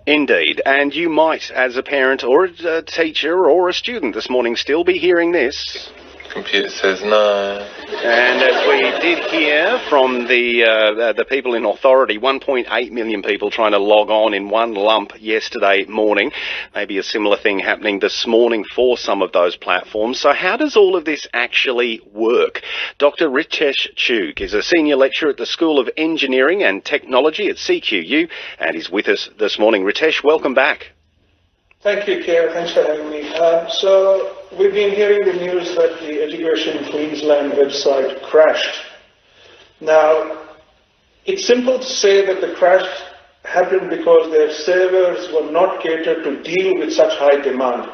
Indeed, and you might, as a parent or a teacher or a student this morning, still be hearing this. Computer says no. And as we did hear from the people in authority, 1.8 million people trying to log on in one lump yesterday morning. Maybe a similar thing happening this morning for some of those platforms. So how does all of this actually work? Dr. Ritesh Chugh is a senior lecturer at the School of Engineering and Technology at CQU, and he's with us this morning. Ritesh, welcome back. Thank you, Keir. Thanks for having me. So we've been hearing the news that the Education Queensland website crashed. Now, it's simple to say that the crash happened because their servers were not catered to deal with such high demand.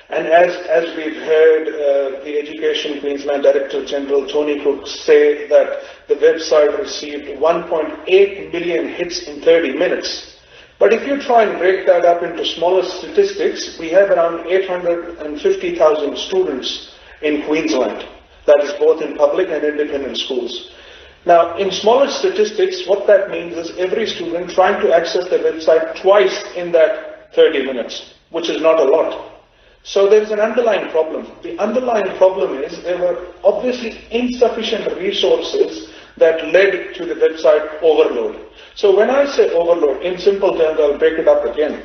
And as we've heard the Education Queensland Director General Tony Cook say that the website received 1.8 million hits in 30 minutes. But if you try and break that up into smaller statistics, we have around 850,000 students in Queensland. That is both in public and independent schools. Now, in smaller statistics, what that means is every student trying to access the website twice in that 30 minutes, which is not a lot. So there's an underlying problem. The underlying problem is there were obviously insufficient resources that led to the website overload. So when I say overload, in simple terms, I'll break it up again.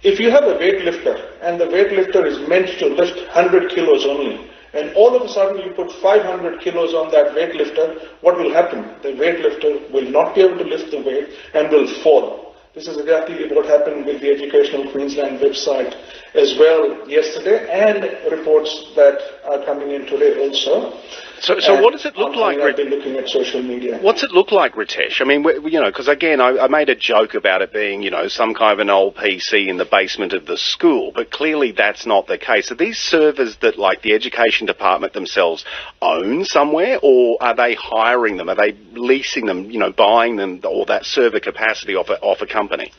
If you have a weightlifter and the weightlifter is meant to lift 100 kilos only, and all of a sudden you put 500 kilos on that weightlifter, what will happen? The weightlifter will not be able to lift the weight and will fall. This is exactly what happened with the Educational Queensland website as well yesterday, and reports that are coming in today also. So what does it look like? I've been looking at social media. What's it look like, Ritesh? I mean, because again, I made a joke about it being, some kind of an old PC in the basement of the school, but clearly that's not the case. Are these servers that, like, the education department themselves own somewhere, or are they hiring them? Are they leasing them, buying them, or that server capacity off a company?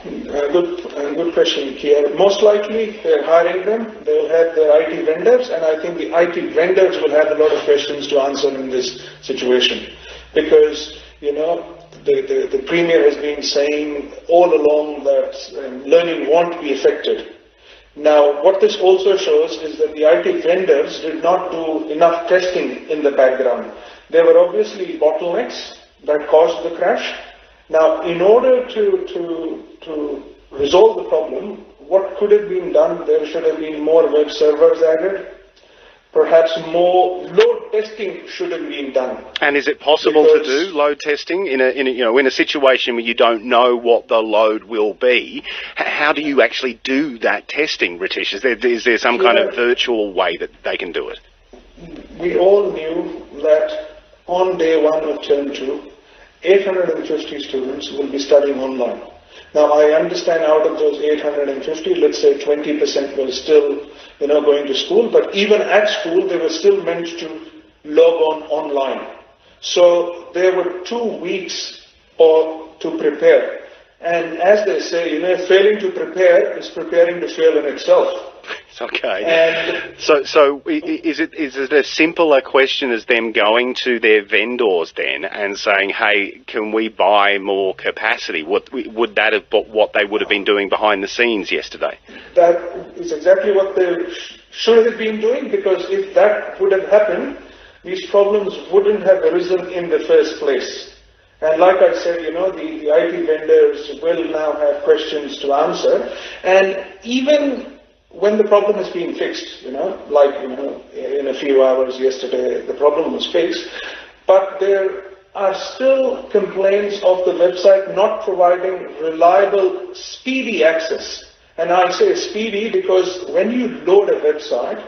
Good question, Keir. Most likely they're hiring them. They'll have their IT vendors, and I think the IT vendors will have a lot of questions to answer in this situation, because the Premier has been saying all along that learning won't be affected. Now, what this also shows is that the IT vendors did not do enough testing in the background. There were obviously bottlenecks that caused the crash. Now, in order to resolve the problem, what could have been done? There should have been more web servers added. Perhaps more load testing should have been done. And is it possible to do load testing in a situation where you don't know what the load will be? How do you actually do that testing, Ritesh? Is there some kind of virtual way that they can do it? We all knew that on day one of term 2, 850 students will be studying online. Now, I understand out of those 850, let's say 20% were still, going to school, but even at school, they were still meant to log on online. So there were 2 weeks to prepare. And as they say, failing to prepare is preparing to fail in itself. Okay. And so is it a simpler question as them going to their vendors then and saying, hey, can we buy more capacity? Would that have what they would have been doing behind the scenes yesterday? That is exactly what they should have been doing, because if that would have happened, these problems wouldn't have arisen in the first place. And like I said, the IT vendors will now have questions to answer. And even when the problem is being fixed, in a few hours yesterday, the problem was fixed, but there are still complaints of the website not providing reliable, speedy access. And I say speedy because when you load a website,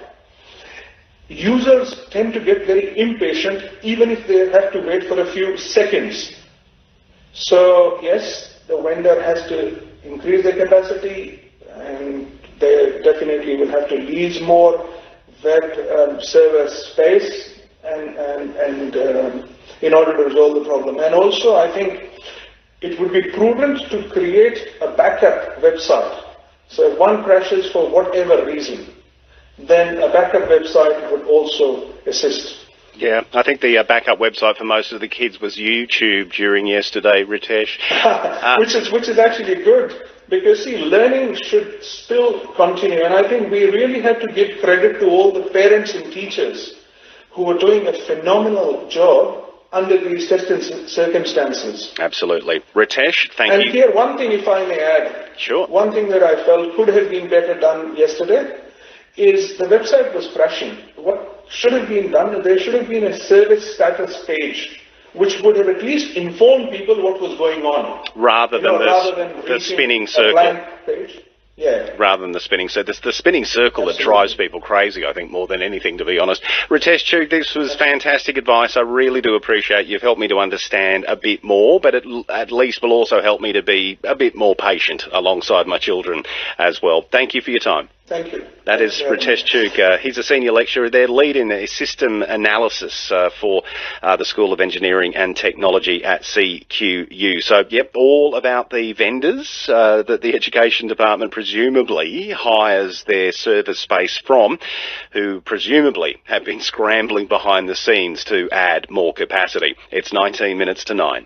users tend to get very impatient even if they have to wait for a few seconds. So yes, the vendor has to increase their capacity, and they definitely will have to lease more web server space and in order to resolve the problem. And also, I think it would be prudent to create a backup website. So if one crashes for whatever reason, then a backup website would also assist. Yeah, I think the backup website for most of the kids was YouTube during yesterday, Ritesh. Which is actually good, because see, learning should still continue, and I think we really have to give credit to all the parents and teachers who are doing a phenomenal job under these circumstances. Absolutely. Ritesh, thank you. And here, one thing, if I may add, Sure. one thing that I felt could have been better done yesterday is the website was crashing. What should have been done, there should have been a service status page which would have at least informed people what was going on. Rather than the spinning circle. Blank page. Yeah. Rather than the spinning circle. It's the spinning circle that drives people crazy, I think, more than anything, to be honest. Ritesh, Chugh, this was fantastic advice. I really do appreciate you've helped me to understand a bit more, but at least will also help me to be a bit more patient alongside my children as well. Thank you for your time. Thank you. That is Ritesh Chugh. He's a senior lecturer there, leading the system analysis for the School of Engineering and Technology at CQU. So, yep, all about the vendors that the Education Department presumably hires their server space from, who presumably have been scrambling behind the scenes to add more capacity. It's 19 minutes to 9.